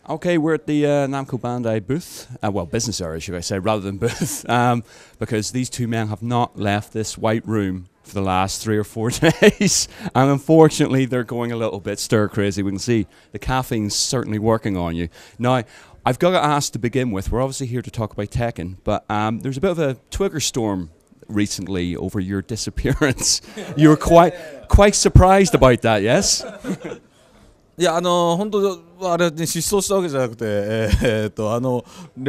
Okay, we're at the Namco Bandai booth, well, business area, should I say, rather than booth, because these two men have not left this white room for the last 3 or 4 days, and unfortunately they're going a little bit stir-crazy. We can see the caffeine's certainly working on you. Now, I've got to ask to begin with, we're obviously here to talk about Tekken, but there's a bit of a Twitter storm recently over your disappearance. You were quite surprised about that, yes? いや本当あれね失踪したわけじゃなくてレ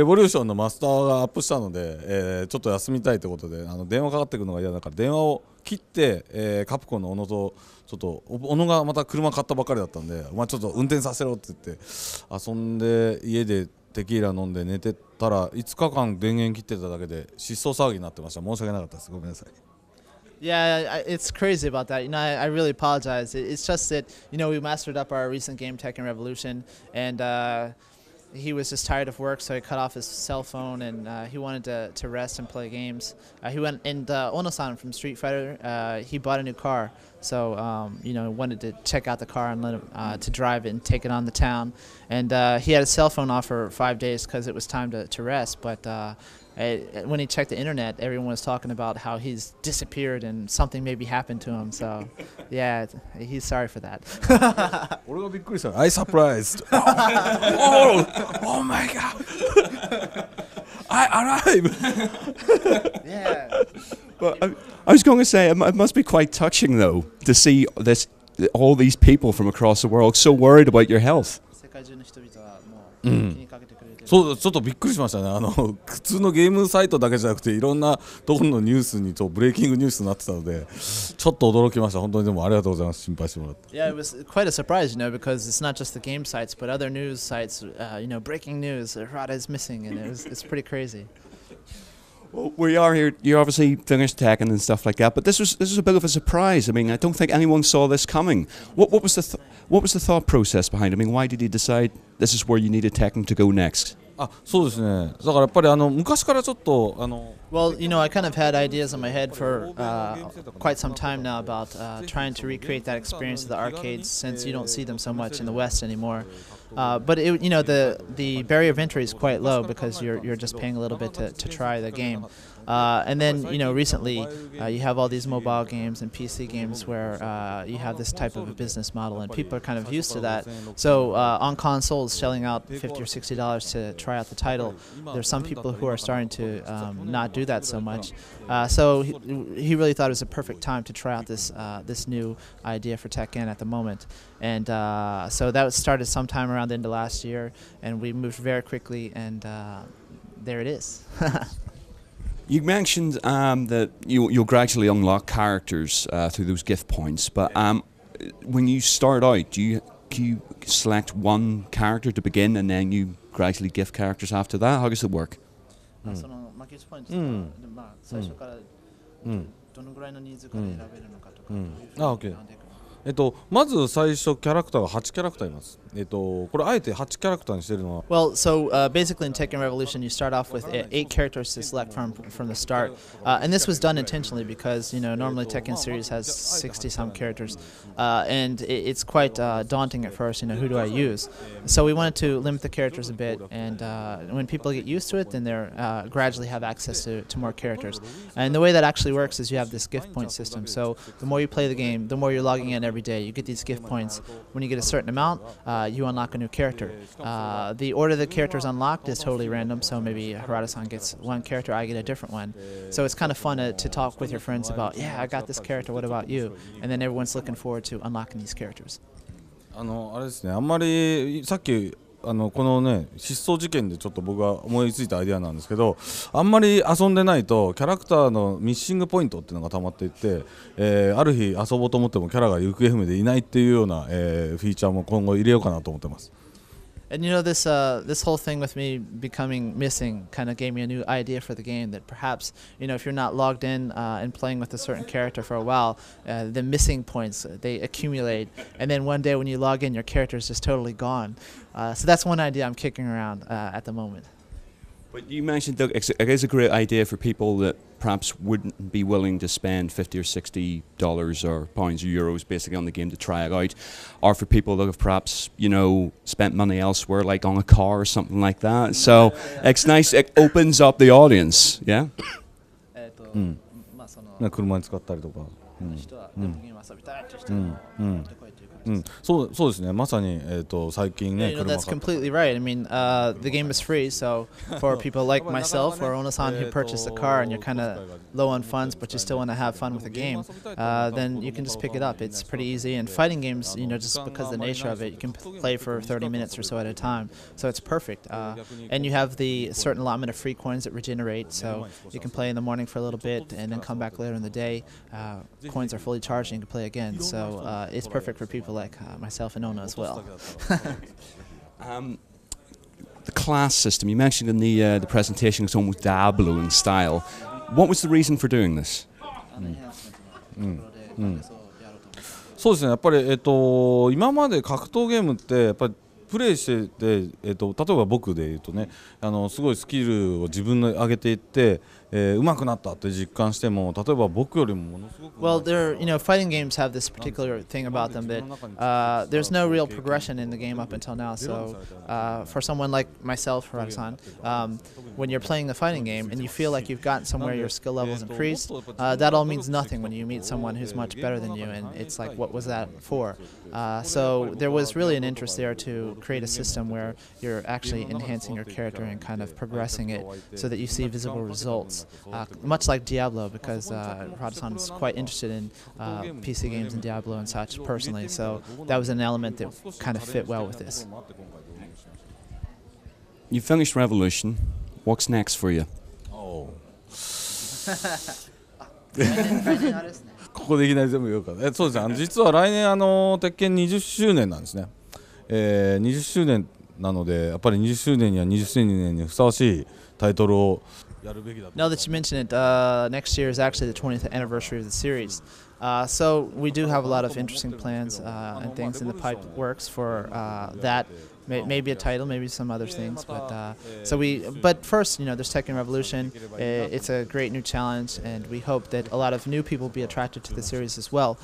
ボリューションのマスターがアップしたので、ちょっと休みたいということで電話かかってくるのが嫌だから電話を切って、カプコンの小野とちょっと小野がまた車買ったばっかりだったんで、まあちょっと運転させろって言って遊んで家でテキーラ飲んで寝てたら5日間電源切ってただけで失踪騒ぎになってました。申し訳なかったです。ごめんなさい。Yeah, it's crazy about that. I really apologize. It's just that, we mastered up our recent game, Tekken Revolution, and he was just tired of work, so he cut off his cell phone, and he wanted to rest and play games. He went, and Ono-san from Street Fighter, he bought a new car, so, wanted to check out the car and let him to drive it and take it on the town. And he had a cell phone off for 5 days because it was time to rest, but when he checked the internet, everyone was talking about how he's disappeared and something maybe happened to him. So, yeah, he's sorry for that. I surprised. Oh my God! I arrived. Yeah. But I was going to say it must be quite touching though to see all these people from across the world so worried about your health. そうちょっとびっくりしましたね。普通のゲームサイトだけじゃなくていろんなところのニュースにブレイキングニュースになってたのでちょっと驚きました。本当にでもありがとうございます。心配してもらって。Yeah, it was quite a surprise, because it's not just the game sites, but other news sites. Breaking news: Harada is missing, and it's pretty crazy. Well, we are here. You obviously finished Tekken and stuff like that, but this was a bit of a surprise. I mean, I don't think anyone saw this coming. What was the thought process behind it? I mean, why did you decide this is where you needed Tekken to go next? そうですね。だからやっぱり昔からちょっとWell, I kind of had ideas in my head for quite some time now about trying to recreate that experience of the arcades, since you don't see them so much in the West anymore. But the barrier of entry is quite low because you're just paying a little bit to try the game. And then recently you have all these mobile games and PC games where you have this type of a business model, and people are kind of used to that. So on consoles, shelling out $50 or $60 to try out the title, there's some people who are starting to not do that so much. So he really thought it was a perfect time to try out this new idea for Tekken at the moment. And so that started sometime around the end of last year, and we moved very quickly, and there it is. You mentioned that you'll gradually unlock characters through those gift points, but when you start out, do you select one character to begin and then you gradually gift characters after that? How does it work? Okay. まず最初キャラクターが8キャラクターいます。これあえて8キャラクターにしてるのは Well, so basically in Tekken Revolution you start off with 8 characters to select from the start, and this was done intentionally because normally Tekken series has 60 some characters, and it's quite daunting at first. Who do I use? So we wanted to limit the characters a bit, and when people get used to it, then they gradually have access to more characters. And the way that actually works is you have this gift point system. So the more you play the game, the more you're logging in every day. You get these gift points. When you get a certain amount, you unlock a new character. The order the characters unlocked is totally random, so maybe Harada-san gets one character, I get a different one. So it's kind of fun to talk with your friends about, yeah, I got this character, what about you? And then everyone's looking forward to unlocking these characters. あれですね、あんまりさっきこのね失踪事件でちょっと僕が思いついたアイデアなんですけど、あんまり遊んでないとキャラクターのミッシングポイントっていうのが溜まっていって、ある日遊ぼうと思ってもキャラが行方不明でいないっていうような、フィーチャーも今後入れようかなと思ってます。And this whole thing with me becoming missing kind of gave me a new idea for the game, that perhaps if you're not logged in and playing with a certain character for a while, the missing points they accumulate, and then one day when you log in, your character is just totally gone. So that's one idea I'm kicking around at the moment. But you mentioned, Doug, it is a great idea for people that perhaps wouldn't be willing to spend $50 or $60 or pounds or euros basically on the game to try it out, or for people that have perhaps, you know, spent money elsewhere, like on a car or something like that. So it's nice. It opens up the audience. Yeah. 車に使ったりとか。そうですね。まさに最近ね。You know, that's completely right. I mean, the game is free, so for people like myself or Ono-san who purchased a car and you're kind of low on funds, but you still want to have fun with the game, then you can just pick it up. It's pretty easy. And fighting games, you know, just because of the nature of it, you can play for 30 minutes or so at a time, so it's perfect. And you have the certain allotment of free coins that regenerate, so you can play in the morning for a little bit and then come back later in the day. Coins are fully charged and you can play again, so it's perfect for people like myself and Ono as well. The class system, you mentioned in the presentation, it's almost Diablo in style. What was the reason for doing this? そうですね。やっぱり今まで格闘ゲームってやっぱりプレイしてて、例えば僕で言うとね、すごいスキルを自分で上げていって、上手くなったって実感しても、例えば僕よりもものすごく。Well, you know, fighting games have this particular thing about them that there's no real progression in the game up until now. So, for someone like myself, Harada-san, when you're playing a fighting game and you feel like you've gotten somewhere, your skill levels increased, that all means nothing when you meet someone who's much better than you, and it's like, what was that for? So there was really an interest there to create a system where you're actually enhancing your character and kind of progressing it so that you see visible results, much like Diablo, because Harada-san is quite interested in PC games and Diablo and such personally, so that was an element that kind of fit well with this. You finished Revolution. What's next for you? ここでいきなり全部言うから、そうですね。実は来年鉄拳20周年なんですね。20周年なので、やっぱり20周年には20周年にふさわしいタイトルをやるべきだと。Now that you mention it, next year is actually the 20th anniversary of the series. So we do have a lot of interesting plans and things in the pipe works for that. Maybe a title, maybe some other things, but but first, you know, there's Tekken Revolution. It's a great new challenge, and we hope that a lot of new people be attracted to the series as well.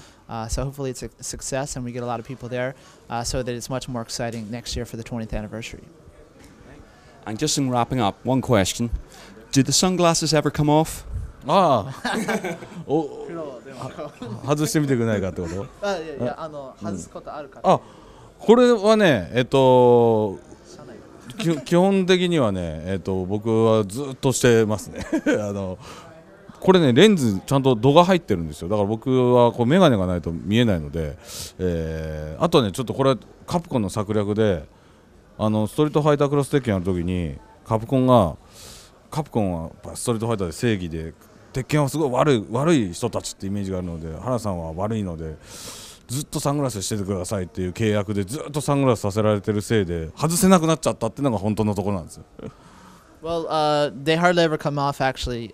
So hopefully it's a success, and we get a lot of people there, so that it's much more exciting next year for the 20th anniversary. And just in wrapping up, one question: did the sunglasses ever come off? 外してみてくれないかってこと？外すことあるか。これはね、基本的にはね、僕はずっとしてますね。これね、レンズちゃんと度が入ってるんですよ。だから僕はこうメガネがないと見えないので、あとはね、ちょっとこれカプコンの策略で、ストリートファイタークロス鉄拳やるときにカプコンはストリートファイターで正義で、鉄拳はすごい悪い人たちってイメージがあるので、原さんは悪いので。ずっとサングラスしててくださいっていう契約でずっとサングラスさせられてるせいで外せなくなっちゃったっていうのが本当のところなんですよ。Well, they hardly ever come off actually.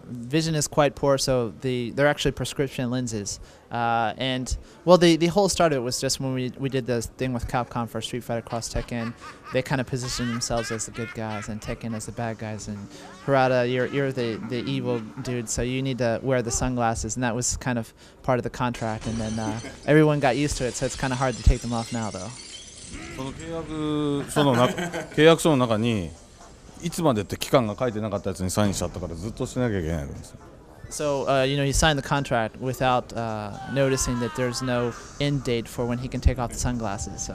Vision is quite poor, so they're actually prescription lenses. And well, the whole start of it was just when we did this thing with Capcom for Street Fighter Cross Tekken. They kind of positioned themselves as the good guys and Tekken as the bad guys. And Harada, you're the evil dude, so you need to wear the sunglasses. And that was kind of part of the contract. And then everyone got used to it, so it's kind of hard to take them off now, though. その契約書の中にいつまでって期間が書いてなかったやつにサインしちゃったからずっとしなきゃいけないんですよ。So, you know, he signed the contract without noticing that there's no end date for when he can take off the sunglasses. So.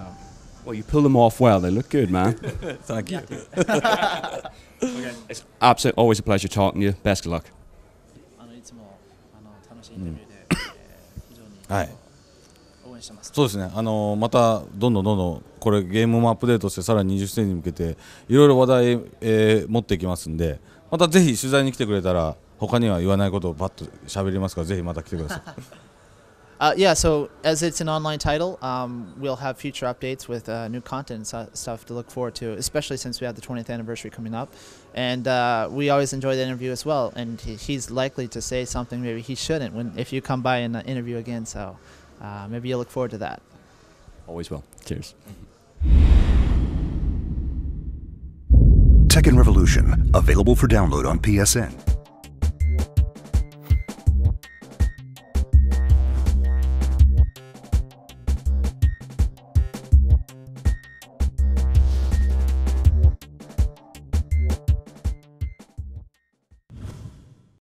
Well, you pull them off well. They look good, man. Thank you. Okay. It's absolutely always a pleasure talking to you. Best of luck. はい。そうですね。またどんどんこれゲームもアップデートしてさらに20周年に向けていろいろ話題、持っていきますんで、またぜひ取材に来てくれたら他には言わないことをバッと喋りますからぜひまた来てください。Yeah, so as it's an online title, we'll have future updates with new content and stuff to look forward to, especially since we have the 20th anniversary coming up. And we always enjoy the interview as well. And he's likely to say something maybe he shouldn't if you come by and interview again. So maybe you'll look forward to that. Always will. Cheers. Tekken Revolution, available for download on PSN.